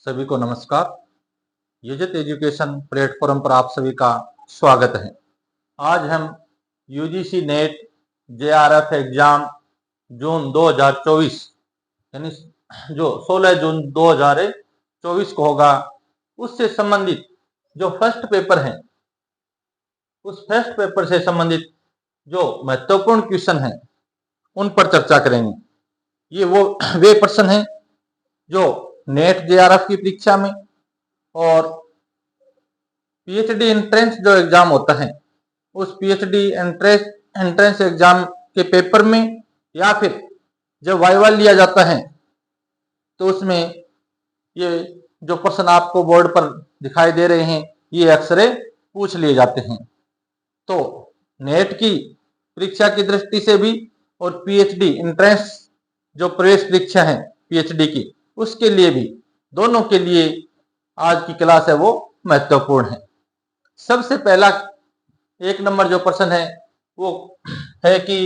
सभी को नमस्कार। युजित एजुकेशन प्लेटफॉर्म पर आप सभी का स्वागत है। आज हम यूजीसी नेट जेआरएफ एग्जाम जून 2024 यानी जो 16 जून 2024 को होगा उससे संबंधित जो फर्स्ट पेपर है उस फर्स्ट पेपर से संबंधित जो महत्वपूर्ण क्वेश्चन है उन पर चर्चा करेंगे। ये वे प्रश्न हैं जो नेट जेआरएफ की परीक्षा में और पीएचडी एंट्रेंस जो एग्जाम होता है उस पीएचडी एंट्रेंस एग्जाम के पेपर में या फिर जब वाइवा लिया जाता है तो उसमें ये जो प्रश्न आपको बोर्ड पर दिखाई दे रहे हैं ये अक्सर पूछ लिए जाते हैं। तो नेट की परीक्षा की दृष्टि से भी और पीएचडी एंट्रेंस जो प्रवेश परीक्षा है पीएचडी की उसके लिए भी, दोनों के लिए आज की क्लास है वो महत्वपूर्ण है। सबसे पहला 1 नंबर जो प्रश्न है वो है कि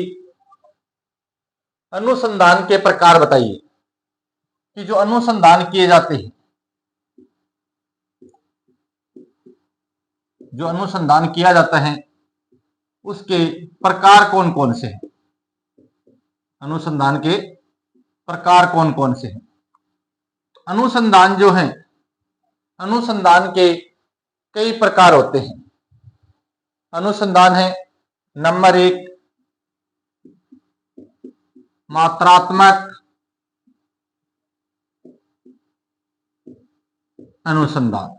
अनुसंधान के प्रकार बताइए कि जो अनुसंधान किए जाते हैं, जो अनुसंधान किया जाता है उसके प्रकार कौन कौन से हैं। अनुसंधान के प्रकार कौन कौन से हैं। अनुसंधान जो है, अनुसंधान के कई प्रकार होते हैं। अनुसंधान है नंबर 1 मात्रात्मक अनुसंधान।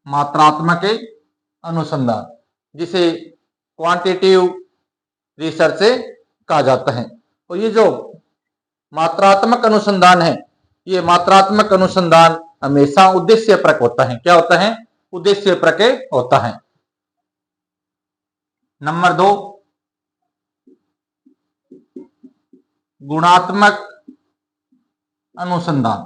मात्रात्मक अनुसंधान जिसे क्वांटिटेटिव रिसर्च से कहा जाता है। और ये जो मात्रात्मक अनुसंधान है, ये मात्रात्मक अनुसंधान हमेशा उद्देश्यपरक होता है। क्या होता है? उद्देश्यपरक होता है। नंबर 2 गुणात्मक अनुसंधान।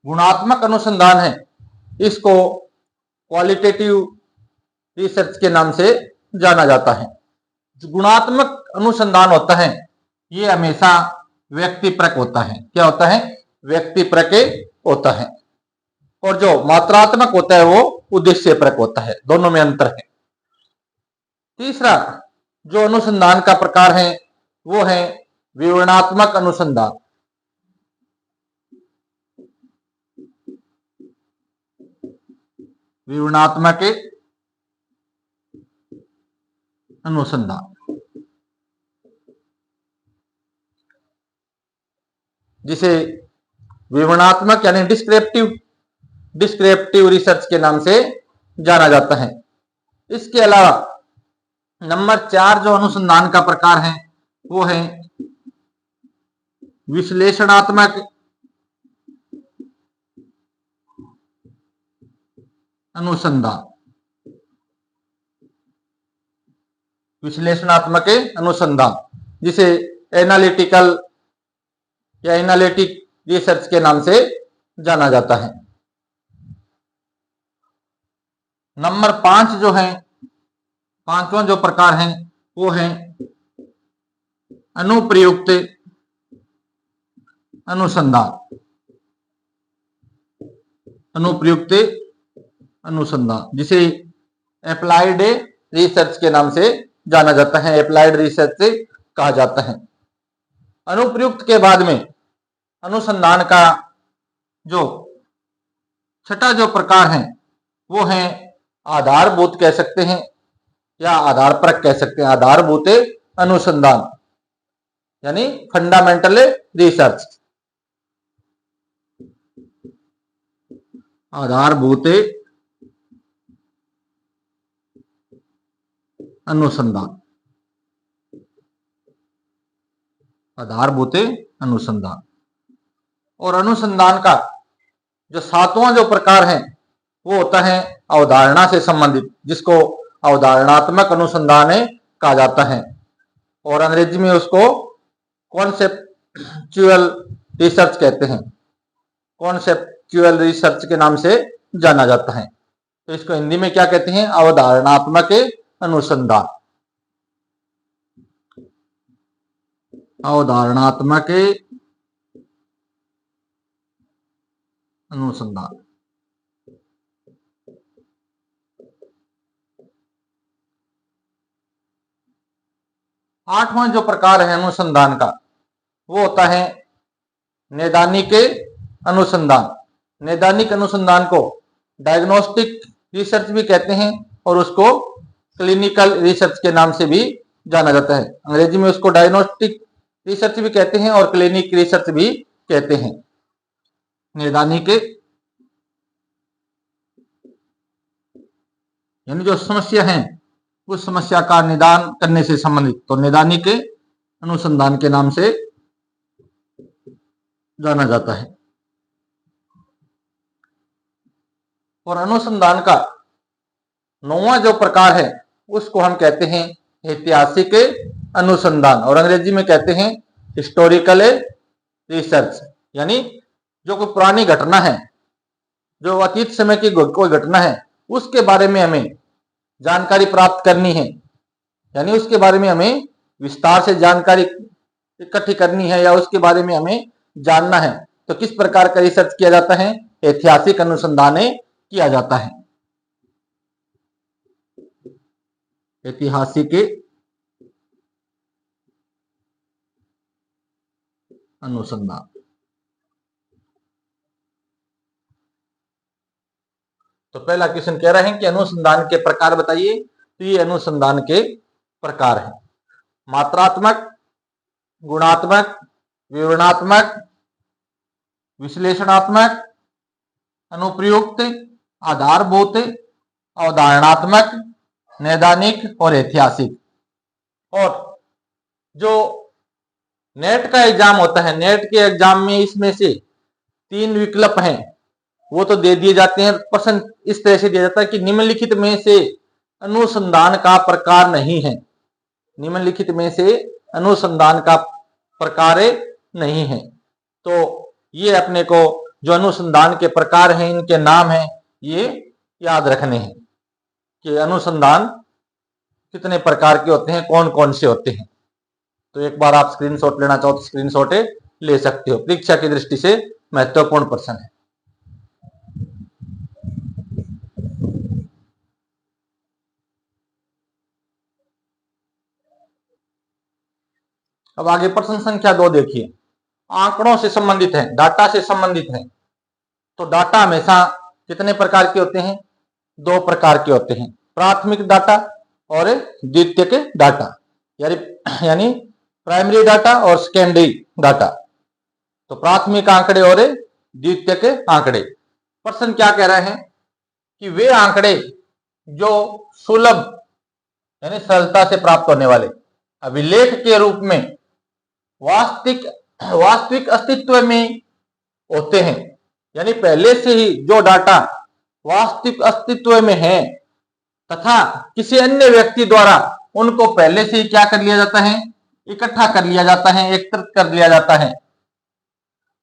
गुणात्मक अनुसंधान है, इसको क्वालिटेटिव रिसर्च के नाम से जाना जाता है। जो गुणात्मक अनुसंधान होता है ये हमेशा व्यक्तिपरक होता है। क्या होता है? व्यक्तिपरक होता है। और जो मात्रात्मक होता है वो उद्देश्यपरक होता है। दोनों में अंतर है। तीसरा जो अनुसंधान का प्रकार है वो है विवरणात्मक अनुसंधान। विवरणात्मक अनुसंधान जिसे विवरणात्मक यानी डिस्क्रिप्टिव रिसर्च के नाम से जाना जाता है। इसके अलावा नंबर 4 जो अनुसंधान का प्रकार है वो है विश्लेषणात्मक अनुसंधान। विश्लेषणात्मक अनुसंधान जिसे एनालिटिकल या एनालिटिक रिसर्च के नाम से जाना जाता है। नंबर 5 जो है, पांचवा जो प्रकार है वो है अनुप्रयुक्त अनुसंधान। अनुप्रयुक्त अनुसंधान जिसे एप्लाइड रिसर्च के नाम से जाना जाता है। एप्लाइड रिसर्च से कहा जाता है। अनुप्रयुक्त के बाद में अनुसंधान का जो छठा जो प्रकार है वो है आधारभूत कह सकते हैं या आधारपरक कह सकते हैं। आधारभूत अनुसंधान यानी फंडामेंटल रिसर्च। आधारभूत अनुसंधान। आधारभूत अनुसंधान। और अनुसंधान का जो 7वां जो प्रकार है वो होता है अवधारणा से संबंधित, जिसको अवधारणात्मक अनुसंधान कहा जाता है। और अंग्रेजी में उसको कॉन्सेप्चुअल रिसर्च कहते हैं। कॉन्सेप्चुअल रिसर्च के नाम से जाना जाता है। तो इसको हिंदी में क्या कहते हैं? अवधारणात्मक अनुसंधान। अवधारणात्मक अनुसंधान। आठवां जो प्रकार है अनुसंधान का वो होता है नैदानिक अनुसंधान। नैदानिक अनुसंधान को डायग्नोस्टिक रिसर्च भी कहते हैं और उसको क्लिनिकल रिसर्च के नाम से भी जाना जाता है। अंग्रेजी में उसको डायग्नोस्टिक रिसर्च भी कहते हैं और क्लिनिक रिसर्च भी कहते हैं। नैदानिक यानी जो समस्या है उस समस्या का निदान करने से संबंधित, तो नैदानिक अनुसंधान के नाम से जाना जाता है। और अनुसंधान का नौवां जो प्रकार है उसको हम कहते हैं ऐतिहासिक अनुसंधान और अंग्रेजी में कहते हैं हिस्टोरिकल रिसर्च। यानी जो कोई पुरानी घटना है, जो अतीत समय की कोई घटना है, उसके बारे में हमें जानकारी प्राप्त करनी है, यानी उसके बारे में हमें विस्तार से जानकारी इकट्ठी करनी है या उसके बारे में हमें जानना है, तो किस प्रकार का रिसर्च किया जाता है? ऐतिहासिक अनुसंधान किया जाता है। ऐतिहासिक अनुसंधान। तो पहला क्वेश्चन कह रहे हैं कि अनुसंधान के प्रकार बताइए। तो ये अनुसंधान के प्रकार हैं मात्रात्मक, गुणात्मक, विवरणात्मक, विश्लेषणात्मक, अनुप्रयुक्त, आधारभूत, अवधारणात्मक, नैदानिक और ऐतिहासिक। और जो नेट का एग्जाम होता है, नेट के एग्जाम में इसमें से 3 विकल्प हैं वो तो दे दिए जाते हैं। प्रश्न इस तरह से दिया जाता है कि निम्नलिखित में से अनुसंधान का प्रकार नहीं है। निम्नलिखित में से अनुसंधान का प्रकार नहीं है। तो ये अपने को जो अनुसंधान के प्रकार हैं, इनके नाम हैं, ये याद रखने हैं कि अनुसंधान कितने प्रकार के होते हैं, कौन कौन से होते हैं। तो एक बार आप स्क्रीनशॉट लेना चाहो तो स्क्रीनशॉट ले सकते हो। परीक्षा की दृष्टि से महत्वपूर्ण प्रश्न है। अब आगे प्रश्न संख्या 2 देखिए। आंकड़ों से संबंधित है, डाटा से संबंधित है। तो डाटा हमेशा कितने प्रकार के होते हैं? 2 प्रकार के होते हैं, प्राथमिक डाटा और द्वितीयक डाटा, यानी प्राइमरी डाटा और सेकेंडरी डाटा। तो प्राथमिक आंकड़े और द्वितीयक आंकड़े। प्रश्न क्या कह रहे हैं कि वे आंकड़े जो सुलभ यानी सरलता से प्राप्त होने वाले अभिलेख के रूप में वास्तविक अस्तित्व में होते हैं, यानी पहले से ही जो डाटा वास्तविक अस्तित्व में है तथा किसी अन्य व्यक्ति द्वारा उनको पहले से ही क्या कर लिया जाता है? इकट्ठा कर लिया जाता है, एकत्रित कर लिया जाता है,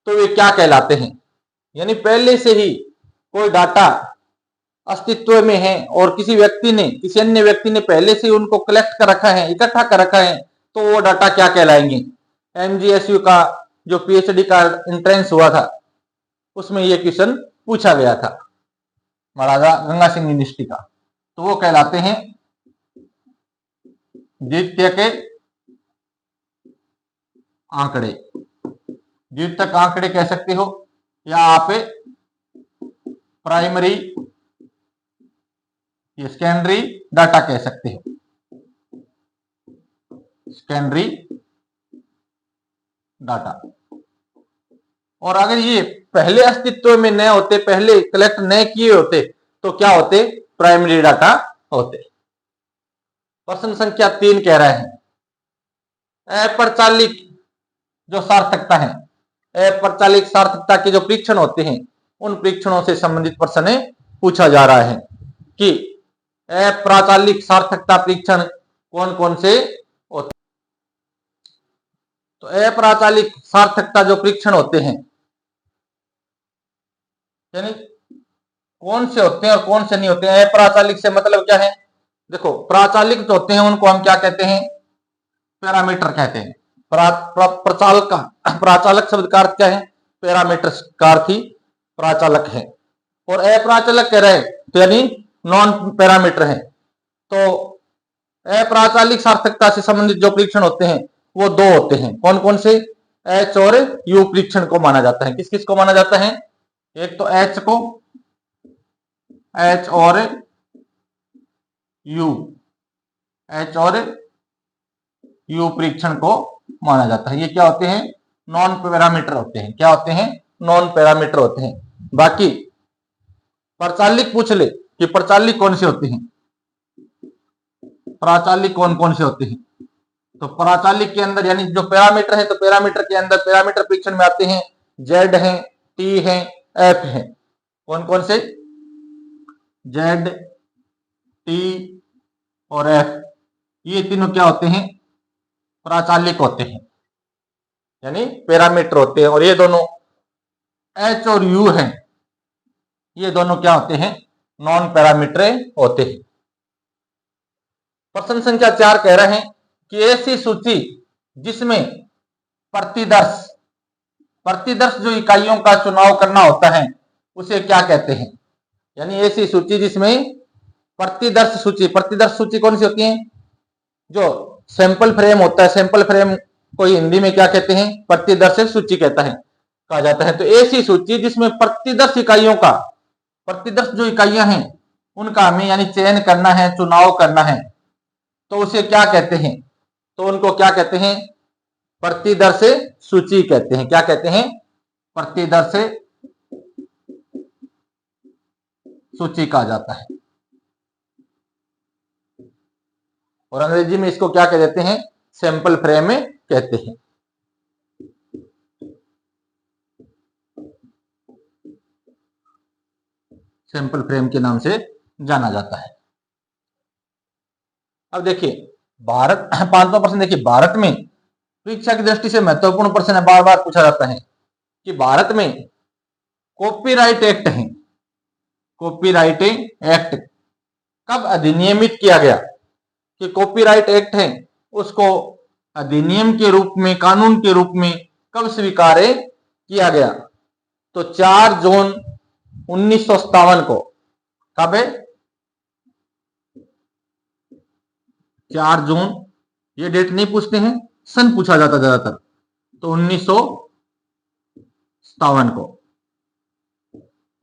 तो वे क्या कहलाते हैं? यानी पहले से ही कोई डाटा अस्तित्व में है और किसी अन्य व्यक्ति ने पहले से उनको कलेक्ट कर रखा है, इकट्ठा कर रखा है, तो वो डाटा क्या कहलाएंगे? MGSU का जो PhD का एंट्रेंस हुआ था उसमें ये क्वेश्चन पूछा गया था, महाराजा गंगा सिंह यूनिवर्सिटी का। तो वो कहलाते हैं द्वितीयक आंकड़े। द्वितीयक आंकड़े कह सकते हो या आप प्राइमरी सेकेंडरी डाटा कह सकते हो। Secondary data. और अगर ये पहले अस्तित्व में न होते, पहले कलेक्ट न किए होते, तो क्या होते? प्राइमरी डाटा होते। प्रश्न संख्या 3 कह रहे हैं अप्रचालित जो सार्थकता है, अप्रचालित सार्थकता के जो परीक्षण होते हैं उन परीक्षणों से संबंधित प्रश्न पूछा जा रहा है कि अप्रचालित सार्थकता परीक्षण कौन कौन से होते। तो अप्रचालित सार्थकता जो परीक्षण होते हैं यानी कौन से होते हैं और कौन से नहीं होते हैं। अप्राचालिक से मतलब क्या है? देखो, प्राचालिक जो होते हैं उनको हम क्या कहते हैं? पैरामीटर कहते हैं। प्राचालक शब्द का अर्थ क्या है? पैरामीटर का अर्थ ही प्राचालक है। और अप्राचालक कह रहे हैं तो यानी नॉन पैरामीटर है। तो अप्राचालिक सार्थकता से संबंधित जो परीक्षण होते हैं वो दो होते हैं। कौन कौन से? एच और यू परीक्षण को माना जाता है। किस किस को माना जाता है? एक तो एच को, एच और यू, एच और यू परीक्षण को माना जाता है। ये क्या होते हैं? नॉन पैरामीटर होते हैं। क्या होते हैं? नॉन पैरामीटर होते हैं। बाकी प्रचालिक पूछ ले कि प्रचालिक कौन से होते हैं, प्राचालिक कौन कौन से होते हैं? तो प्राचालिक के अंदर यानी जो पैरामीटर है, तो पैरामीटर के अंदर पैरामीटर परीक्षण में आते हैं जेड है, टी है, एफ है। कौन कौन से? जेड, टी और एफ, ये तीनों क्या होते हैं? प्राचालिक होते हैं, यानी पैरामीटर होते हैं। और ये दोनों एच और यू हैं, ये दोनों क्या होते हैं? नॉन पैरामीटर होते हैं। प्रश्न संख्या 4 कह रहे हैं कि ऐसी सूची जिसमें प्रतिदर्श जो इकाइयों का चुनाव करना होता है उसे क्या कहते हैं? यानी ऐसी सूची जिसमें प्रतिदर्श सूची कौन सी होती है? जो सैंपल फ्रेम होता है, सैंपल फ्रेम को हिंदी में क्या कहते हैं? प्रतिदर्श सूची कहा जाता है। तो ऐसी सूची जिसमें प्रतिदर्श जो इकाइयां हैं उनका हमें यानी चयन करना है, चुनाव करना है, तो उसे क्या कहते हैं? तो उनको क्या कहते हैं? प्रतिदर्श सूची कहते हैं। क्या कहते हैं? प्रतिदर्श सूची कहा जाता है। और अंग्रेजी में इसको क्या कह देते हैं? सैंपल फ्रेम कहते हैं। सैंपल फ्रेम के नाम से जाना जाता है। अब देखिए भारत, 5वां प्रश्न देखिए, भारत में परीक्षा की दृष्टि से महत्वपूर्ण प्रश्न है, बार बार पूछा जाता है कि भारत में कॉपीराइट एक्ट है, कॉपीराइट एक्ट कब अधिनियमित किया गया? कि कॉपीराइट एक्ट है उसको अधिनियम के रूप में, कानून के रूप में कब स्वीकार किया गया? तो 4 जून 1957 को। कब है? 4 जून, ये डेट नहीं पूछते हैं, सन पूछा जाता ज्यादातर। तो 1957 को,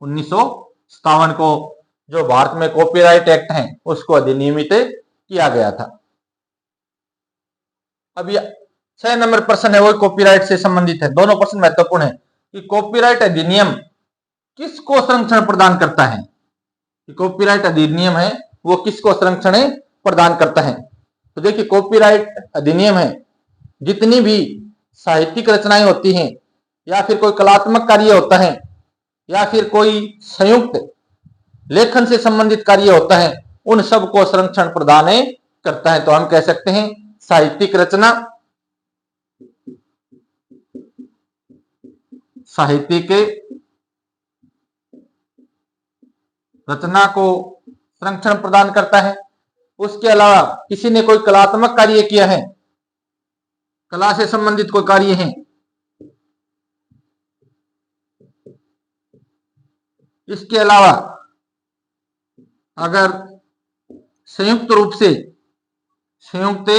1957 को जो भारत में कॉपीराइट एक्ट है उसको अधिनियमित किया गया था। अब ये 6 नंबर प्रश्न है वो कॉपीराइट से संबंधित है। दोनों प्रश्न महत्वपूर्ण है कि कॉपीराइट अधिनियम किसको संरक्षण प्रदान करता है? कि कॉपीराइट अधिनियम है वो किसको संरक्षण प्रदान करता है? तो देखिए कॉपीराइट अधिनियम है जितनी भी साहित्यिक रचनाएं होती हैं या फिर कोई कलात्मक कार्य होता है या फिर कोई संयुक्त लेखन से संबंधित कार्य होता है, उन सब को संरक्षण प्रदान करता है। तो हम कह सकते हैं साहित्यिक रचना, साहित्यिक रचना को संरक्षण प्रदान करता है। उसके अलावा किसी ने कोई कलात्मक कार्य किया है, कला से संबंधित कोई कार्य है, इसके अलावा अगर संयुक्त रूप से संयुक्त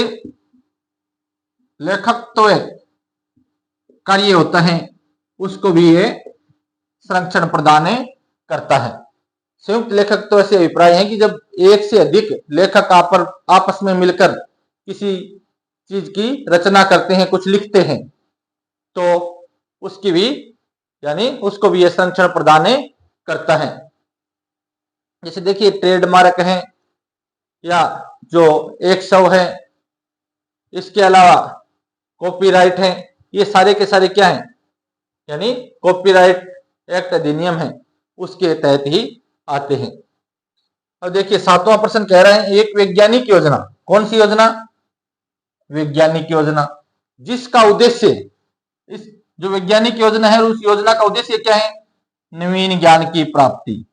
लेखकत्व कार्य होता है उसको भी ये संरक्षण प्रदान करता है। संयुक्त लेखकत्व से अभिप्राय है कि जब एक से अधिक लेखक आपस में मिलकर किसी चीज की रचना करते हैं, कुछ लिखते हैं, तो उसकी भी यानी उसको भी यह संरक्षण प्रदान करता है। जैसे देखिए ट्रेडमार्क है या जो 100 है, इसके अलावा कॉपीराइट है, ये सारे के सारे क्या हैं? यानी कॉपीराइट एक्ट अधिनियम है उसके तहत ही आते हैं। अब देखिए 7वां प्रश्न कह रहे हैं एक वैज्ञानिक योजना, कौन सी योजना? वैज्ञानिक योजना जिसका उद्देश्य, इस जो वैज्ञानिक योजना है उस योजना का उद्देश्य क्या है? नवीन ज्ञान की प्राप्ति।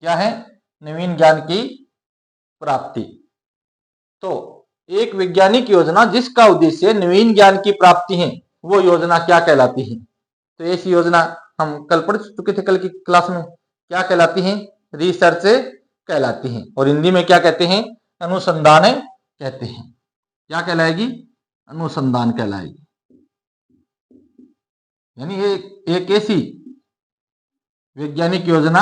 क्या है? नवीन ज्ञान की प्राप्ति। तो एक वैज्ञानिक योजना जिसका उद्देश्य नवीन ज्ञान की प्राप्ति है, वो योजना क्या कहलाती है? तो ऐसी योजना हम कल पढ़ चुके थे, कल की क्लास में। क्या कहलाती है? रिसर्च कहलाती है। और हिंदी में क्या कहते हैं? अनुसंधान कहते हैं। क्या कहलाएगी? अनुसंधान कहलाएगी। यानी एक ऐसी वैज्ञानिक योजना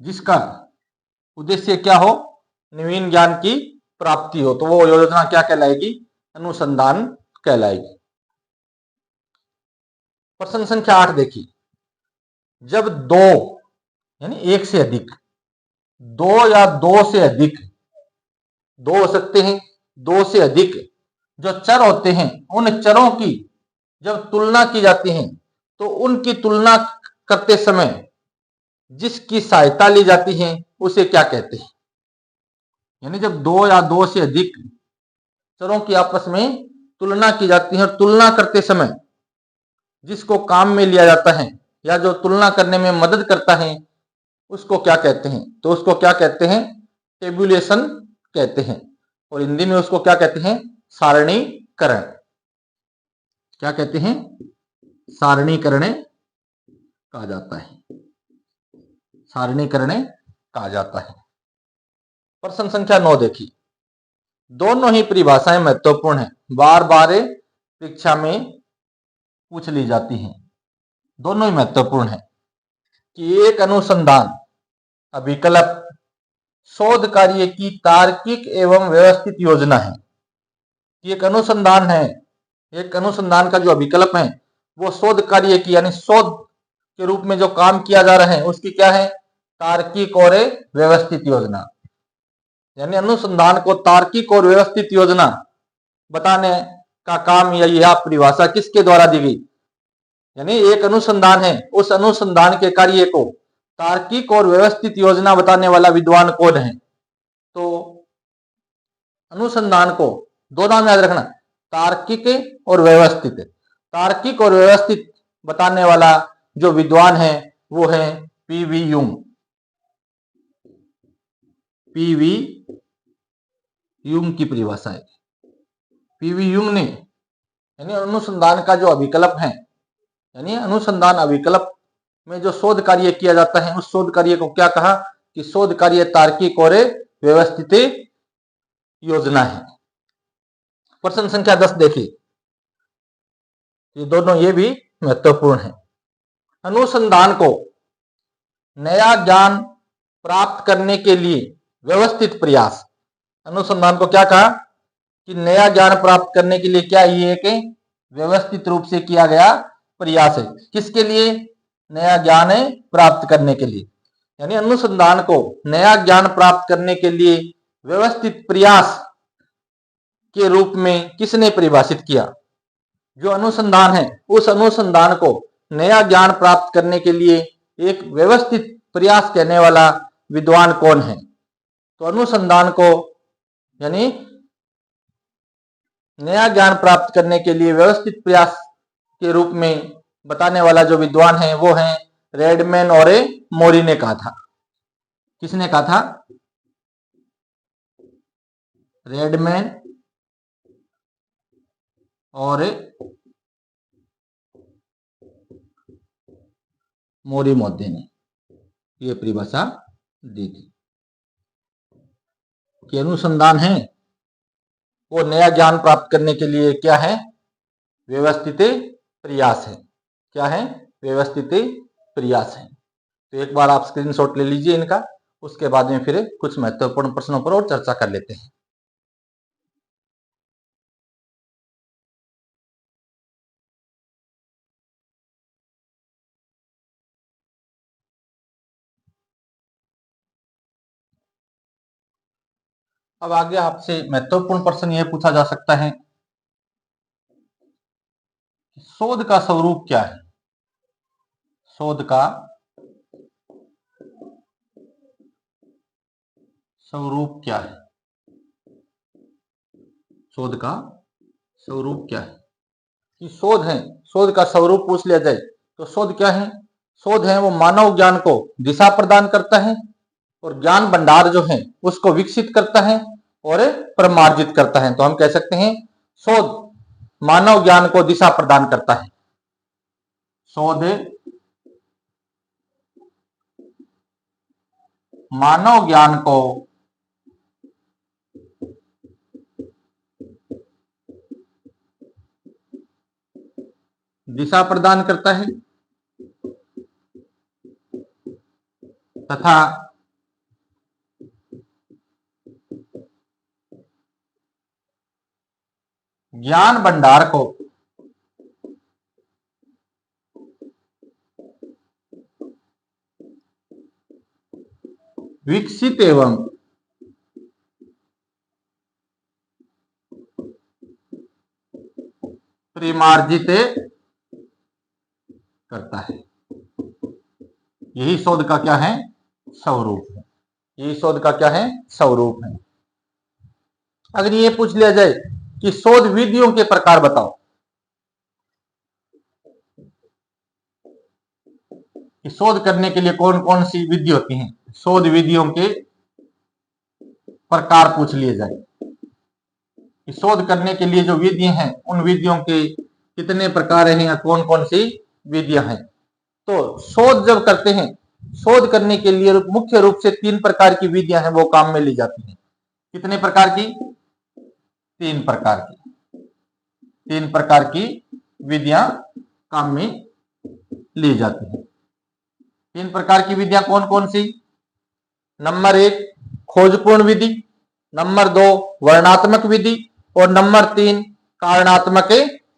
जिसका उद्देश्य क्या हो? नवीन ज्ञान की प्राप्ति हो, तो वो योजना क्या कहलाएगी? अनुसंधान कहलाएगी। प्रश्न संख्या 8 देखिए, जब दो यानी एक से अधिक, दो या दो से अधिक, दो हो सकते हैं, दो से अधिक जो चर होते हैं, उन चरों की जब तुलना की जाती है तो उनकी तुलना करते समय जिसकी सहायता ली जाती है उसे क्या कहते हैं? यानी जब दो या दो से अधिक चरों की आपस में तुलना की जाती है और तुलना करते समय जिसको काम में लिया जाता है या जो तुलना करने में मदद करता है उसको क्या कहते हैं? तो उसको क्या कहते हैं? टेबुलेशन कहते हैं। और हिंदी में उसको क्या कहते हैं? सारणीकरण। क्या कहते हैं? सारणीकरण कहा जाता है। सारणीकरण कहा जाता है। प्रश्न संख्या 9 देखिए, दोनों ही परिभाषाएं महत्वपूर्ण है, बार बार परीक्षा में पूछ ली जाती हैं। दोनों ही महत्वपूर्ण है कि एक अनुसंधान अभिकल्प शोध कार्य की तार्किक एवं व्यवस्थित योजना है। कि एक अनुसंधान है, एक अनुसंधान का जो अभिकल्प है वो शोध कार्य की यानी शोध के रूप में जो काम किया जा रहा है उसकी क्या है? तार्किक और व्यवस्थित योजना। यानी अनुसंधान को तार्किक और व्यवस्थित योजना बताने का काम या यह परिभाषा किसके द्वारा दी गई? यानी एक अनुसंधान है, उस अनुसंधान के कार्य को तार्किक और व्यवस्थित योजना बताने वाला विद्वान कौन है? तो अनुसंधान को दो नाम याद रखना, तार्किक और व्यवस्थित। तार्किक और व्यवस्थित बताने वाला जो विद्वान है वो है पीवी यूंग। पीवी यूंग की परिभाषा है। पीवी यूंग ने यानी अनुसंधान का जो अभिकल्प है, यानी अनुसंधान अभिकल्प में जो शोध कार्य किया जाता है उस शोध कार्य को क्या कहा? कि शोध कार्य तार्किक और व्यवस्थित योजना है। प्रश्न संख्या 10 देखिए, ये दोनों ये भी महत्वपूर्ण है। अनुसंधान को नया ज्ञान प्राप्त करने के लिए व्यवस्थित प्रयास। अनुसंधान को क्या कहा? कि नया ज्ञान प्राप्त करने के लिए क्या ये एक व्यवस्थित रूप से किया गया प्रयास है। किसके लिए? नया ज्ञान प्राप्त करने के लिए। यानी अनुसंधान को नया ज्ञान प्राप्त करने के लिए व्यवस्थित प्रयास के रूप में किसने परिभाषित किया? जो अनुसंधान है उस अनुसंधान को नया ज्ञान प्राप्त करने के लिए एक व्यवस्थित प्रयास करने वाला विद्वान कौन है? तो अनुसंधान को यानी नया ज्ञान प्राप्त करने के लिए व्यवस्थित प्रयास के रूप में बताने वाला जो विद्वान है वो है रेडमैन और मोरी ने कहा था। किसने कहा था? रेडमैन और मोरी मोदी ने यह परिभाषा दी थी कि अनुसंधान है वो नया ज्ञान प्राप्त करने के लिए क्या है? व्यवस्थित प्रयास है। क्या है? व्यवस्थित प्रयास है। तो एक बार आप स्क्रीनशॉट ले लीजिए इनका, उसके बाद में फिर कुछ महत्वपूर्ण प्रश्नों पर और चर्चा कर लेते हैं। अब आगे आपसे महत्वपूर्ण प्रश्न यह पूछा जा सकता है, शोध का स्वरूप क्या है? शोध का स्वरूप क्या है? शोध का स्वरूप क्या है? कि शोध है, शोध का स्वरूप पूछ लिया जाए तो शोध क्या है? शोध है वो मानव ज्ञान को दिशा प्रदान करता है, और ज्ञान भंडार जो है उसको विकसित करता है और प्रमार्जित करता है। तो हम कह सकते हैं शोध मानव ज्ञान को दिशा प्रदान करता है। शोध मानव ज्ञान को दिशा प्रदान करता है तथा ज्ञान भंडार को विकसित एवं परिमार्जित करता है। यही शोध का क्या है? स्वरूप है। यही शोध का क्या है? स्वरूप है। अगर ये पूछ लिया जाए कि शोध विधियों के प्रकार बताओ, कि शोध करने के लिए कौन कौन सी विधि होती हैं, शोध विधियों के प्रकार पूछ लिए जाए कि शोध करने के लिए जो विधियां हैं उन विधियों के कितने प्रकार हैं या कौन कौन सी विधियां हैं। तो शोध जब करते हैं, शोध करने के लिए मुख्य रूप से 3 प्रकार की विधियां हैं वो काम में ली जाती हैं। कितने प्रकार की? 3 प्रकार की। 3 प्रकार की विधियां काम में ली जाती हैं। 3 प्रकार की विधियां कौन कौन सी? नंबर 1 खोजपूर्ण विधि, नंबर 2 वर्णात्मक विधि और नंबर 3 कारणात्मक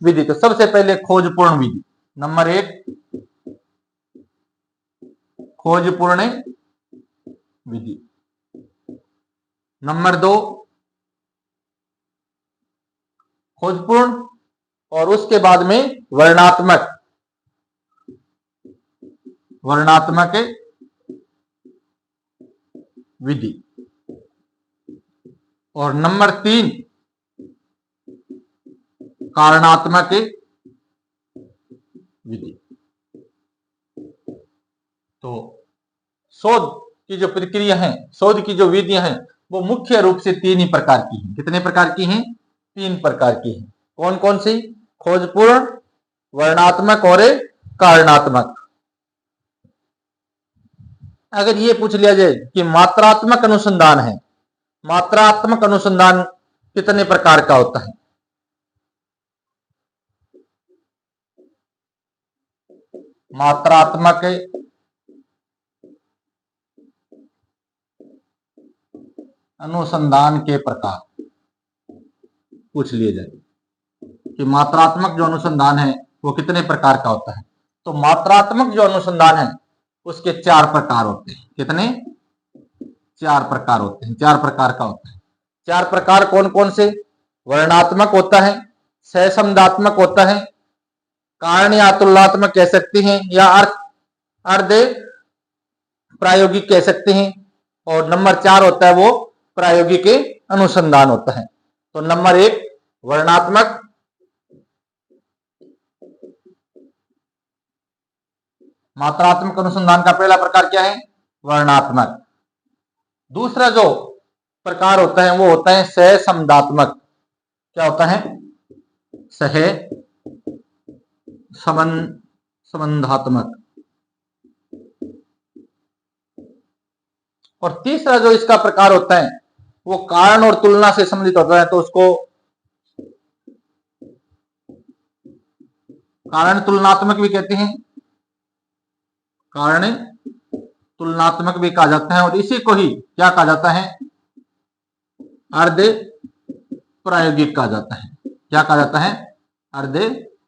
विधि। तो सबसे पहले खोजपूर्ण विधि। नंबर 1 खोजपूर्ण विधि, नंबर 2 खोजपूर्ण और उसके बाद में वर्णात्मक विधि और नंबर 3 कारणात्मक विधि। तो शोध की जो प्रक्रिया है, शोध की जो विधियां हैं वो मुख्य रूप से 3 ही प्रकार की हैं। कितने प्रकार की हैं? 3 प्रकार की हैं। कौन कौन सी? खोजपूर्ण, वर्णात्मक और कारणात्मक। अगर ये पूछ लिया जाए कि मात्रात्मक अनुसंधान है, मात्रात्मक अनुसंधान कितने प्रकार का होता है? मात्रात्मक अनुसंधान के प्रकार पूछ लिए जाए कि मात्रात्मक जो अनुसंधान है वो कितने प्रकार का होता है। तो मात्रात्मक जो अनुसंधान है उसके 4 प्रकार होते हैं। कितने? 4 प्रकार होते हैं। 4 प्रकार का होता है। 4 प्रकार कौन कौन से? वर्णात्मक होता है, सहसंधात्मक होता है, कारण या तुलनात्मक कह सकते हैं या अर्ध प्रायोगिक कह सकते हैं, और नंबर 4 होता है वो प्रायोगिक अनुसंधान होता है। तो नंबर 1 वर्णात्मक, मात्रात्मक अनुसंधान का पहला प्रकार क्या है? वर्णात्मक। दूसरा जो प्रकार होता है वो होता है सहसंधात्मक। क्या होता है? संबंधात्मक। और तीसरा जो इसका प्रकार होता है वो कारण और तुलना से संबंधित होता है, तो उसको कारण तुलनात्मक भी कहते हैं, कारण तुलनात्मक भी कहा जाता है। और इसी को ही क्या कहा जाता है? अर्ध प्रायोगिक कहा जाता है। क्या कहा जाता है? अर्ध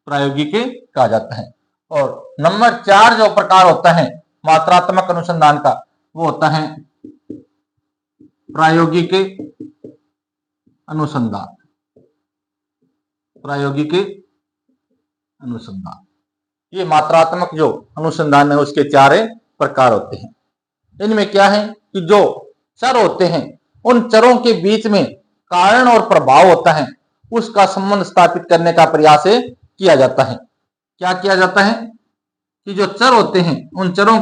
प्रायोगिक कहा जाता है। और नंबर 4 जो प्रकार होता है मात्रात्मक अनुसंधान का वो होता है प्रायोगिक अनुसंधान। प्रायोगिक अनुसंधान, ये मात्रात्मक जो अनुसंधान है उसके 4 प्रकार होते हैं। इनमें क्या है कि जो चर होते हैं उन चरों के बीच में कारण और प्रभाव होता है, उसका संबंध स्थापित करने का प्रयास किया जाता है। क्या किया जाता है कि जो चर होते हैं उन चरों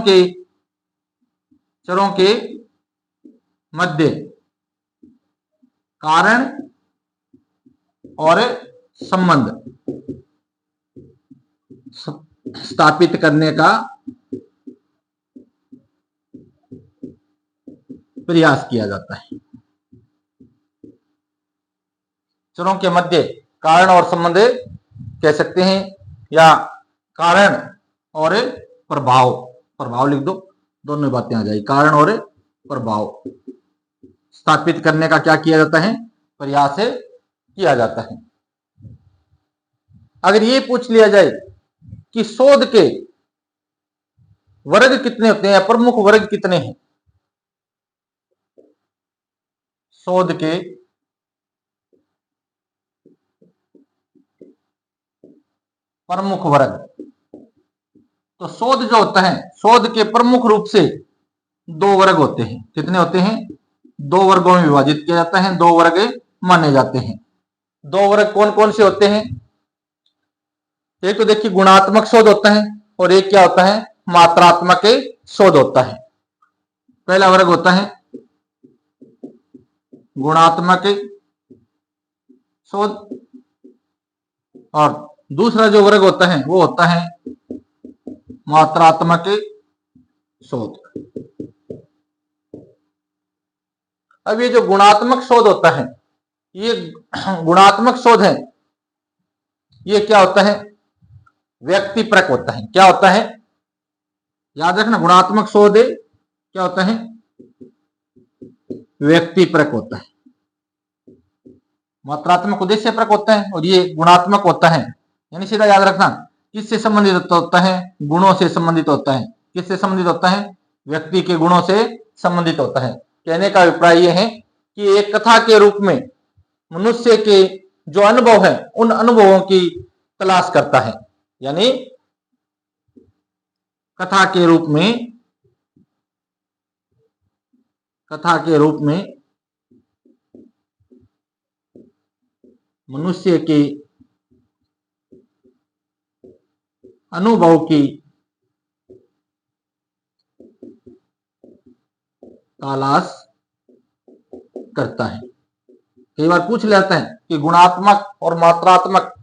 के मध्य कारण और संबंध स्थापित करने का प्रयास किया जाता है। चरों के मध्य कारण और संबंध कह सकते हैं, या कारण और प्रभाव, प्रभाव लिख दो, दोनों बातें आ जाएगी, कारण और प्रभाव स्थापित करने का क्या किया जाता है, प्रयास किया जाता है। अगर ये पूछ लिया जाए कि शोध के वर्ग कितने होते हैं, प्रमुख वर्ग कितने हैं, शोध के प्रमुख वर्ग, तो शोध जो होता है, शोध के प्रमुख रूप से दो वर्ग होते हैं। कितने होते हैं, दो वर्गों में विभाजित किया जाता है, दो वर्ग माने जाते हैं। दो वर्ग कौन कौन से होते हैं, एक तो देखिए गुणात्मक शोध होता है, और एक क्या होता है, मात्रात्मक शोध होता है। पहला वर्ग होता है गुणात्मक शोध, और दूसरा जो वर्ग होता है वो होता है मात्रात्मक शोध। अब ये जो गुणात्मक शोध होता है, ये गुणात्मक शोध है, ये क्या होता है, व्यक्तिपरक होता है। क्या होता है, याद रखना, गुणात्मक शोध क्या होता है, व्यक्तिपरक होता है। मात्रात्मक उद्देश्यपरक होता है, और ये गुणात्मक होता है। यानी सीधा याद रखना, किससे संबंधित होता है, गुणों से संबंधित होता है। किससे संबंधित होता है, व्यक्ति के गुणों से संबंधित होता है। कहने का अभिप्राय यह है कि एक कथा के रूप में मनुष्य के जो अनुभव है, उन अनुभवों की तलाश करता है। यानी कथा के रूप में मनुष्य के अनुभव की तलाश करता है। कई बार पूछ लेते हैं कि गुणात्मक और मात्रात्मक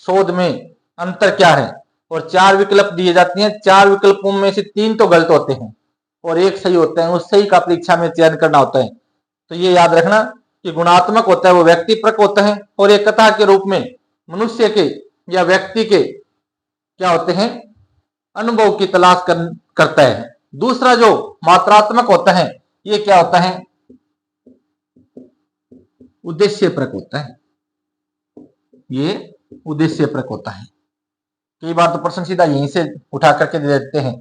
शोध में अंतर क्या है, और चार विकल्प दिए जाते हैं। चार विकल्पों में से तीन तो गलत होते हैं और एक सही होता है। उस सही का परीक्षा में चयन करना होता है। तो ये याद रखना कि गुणात्मक होता है वो व्यक्तिपरक होता है, और एक कथा के रूप में मनुष्य के या व्यक्ति के क्या होते हैं, अनुभव की तलाश करता है। दूसरा जो मात्रात्मक होता है, ये क्या होता है, उद्देश्यपरक होता है। ये उद्देश्यपरक होता है। कई बार तो प्रश्न सीधा यहीं से उठा करके दे देते हैं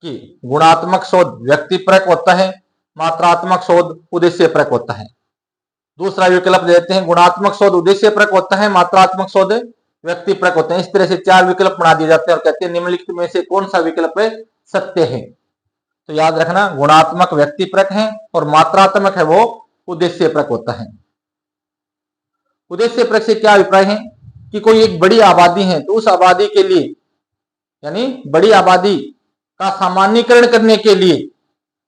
कि गुणात्मक शोध व्यक्तिपरक होता है, मात्रात्मक शोध उद्देश्यपरक होता है। दूसरा विकल्प देते हैं गुणात्मक शोध उद्देश्यपरक होता है, मात्रात्मक शोध व्यक्तिपरक होते हैं। इस तरह से चार विकल्प बना दिए जाते हैं और कहते हैं निम्नलिखित में से कौन सा विकल्प सत्य है। तो याद रखना, गुणात्मक व्यक्तिपरक है और मात्रात्मक है वो उद्देश्यपरक होता है। उद्देश्यपरक से क्या अभिप्राय है कि कोई एक बड़ी आबादी है, तो उस आबादी के लिए, यानी बड़ी आबादी का सामान्यीकरण करने के लिए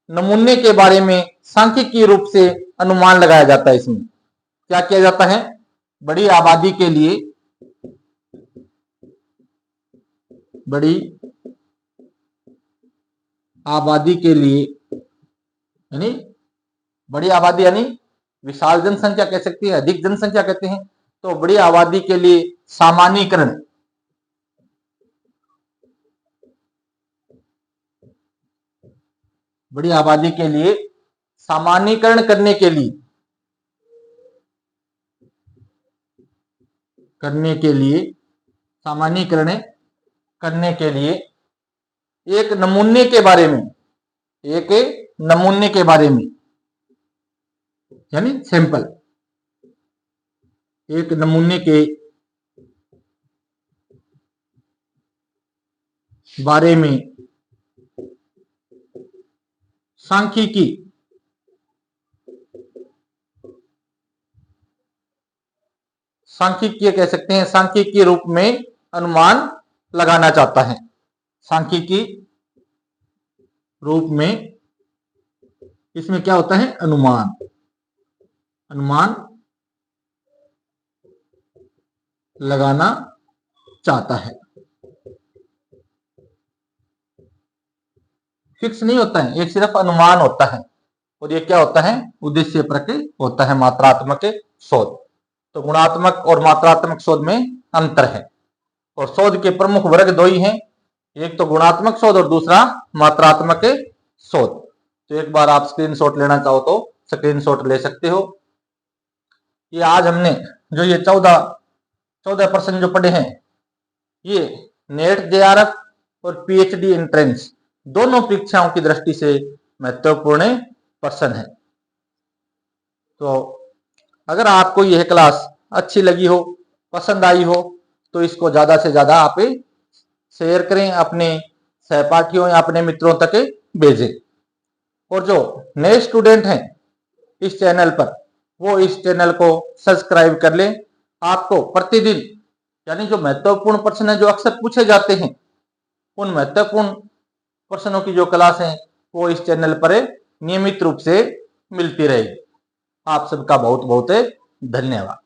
नमूने के बारे में सांख्यिकीय रूप से अनुमान लगाया जाता है। इसमें क्या किया जाता है, बड़ी आबादी के लिए, बड़ी आबादी के लिए, यानी बड़ी आबादी यानी विशाल जनसंख्या कह सकती है, अधिक जनसंख्या कहते हैं। तो बड़ी आबादी के लिए सामान्यीकरण, बड़ी आबादी के लिए सामान्यीकरण करने के लिए सामान्यीकरण करने के लिए एक नमूने के बारे में, यानी सैंपल, एक नमूने के बारे में सांख्यिकीय कह सकते हैं, सांख्यिकीय रूप में अनुमान लगाना चाहता है। सांख्यिकीय रूप में इसमें क्या होता है, अनुमान, अनुमान लगाना चाहता है। फिक्स नहीं होता है, एक सिर्फ अनुमान होता है, और ये क्या होता है, उद्देश्यपरक होता है, मात्रात्मक शोध। तो गुणात्मक और मात्रात्मक शोध में अंतर है, और शोध के प्रमुख वर्ग दो ही हैं, एक तो गुणात्मक शोध और दूसरा मात्रात्मक शोध। तो एक बार आप स्क्रीनशॉट लेना चाहो तो स्क्रीनशॉट ले सकते हो। ये आज हमने जो ये 14 प्रश्न जो पढ़े हैं, ये नेट जेआरएफ और पीएचडी एंट्रेंस दोनों परीक्षाओं की दृष्टि से महत्वपूर्ण प्रश्न है। तो अगर आपको यह क्लास अच्छी लगी हो, पसंद आई हो, तो इसको ज्यादा से ज्यादा आप शेयर करें, अपने सहपाठियों या अपने मित्रों तक भेजें। और जो नए स्टूडेंट हैं इस चैनल पर, वो इस चैनल को सब्सक्राइब कर लें। आपको प्रतिदिन यानी जो महत्वपूर्ण प्रश्न है जो अक्सर पूछे जाते हैं, उन महत्वपूर्ण प्रश्नों की जो क्लास है वो इस चैनल पर नियमित रूप से मिलती रहेगी। आप सबका बहुत बहुत धन्यवाद।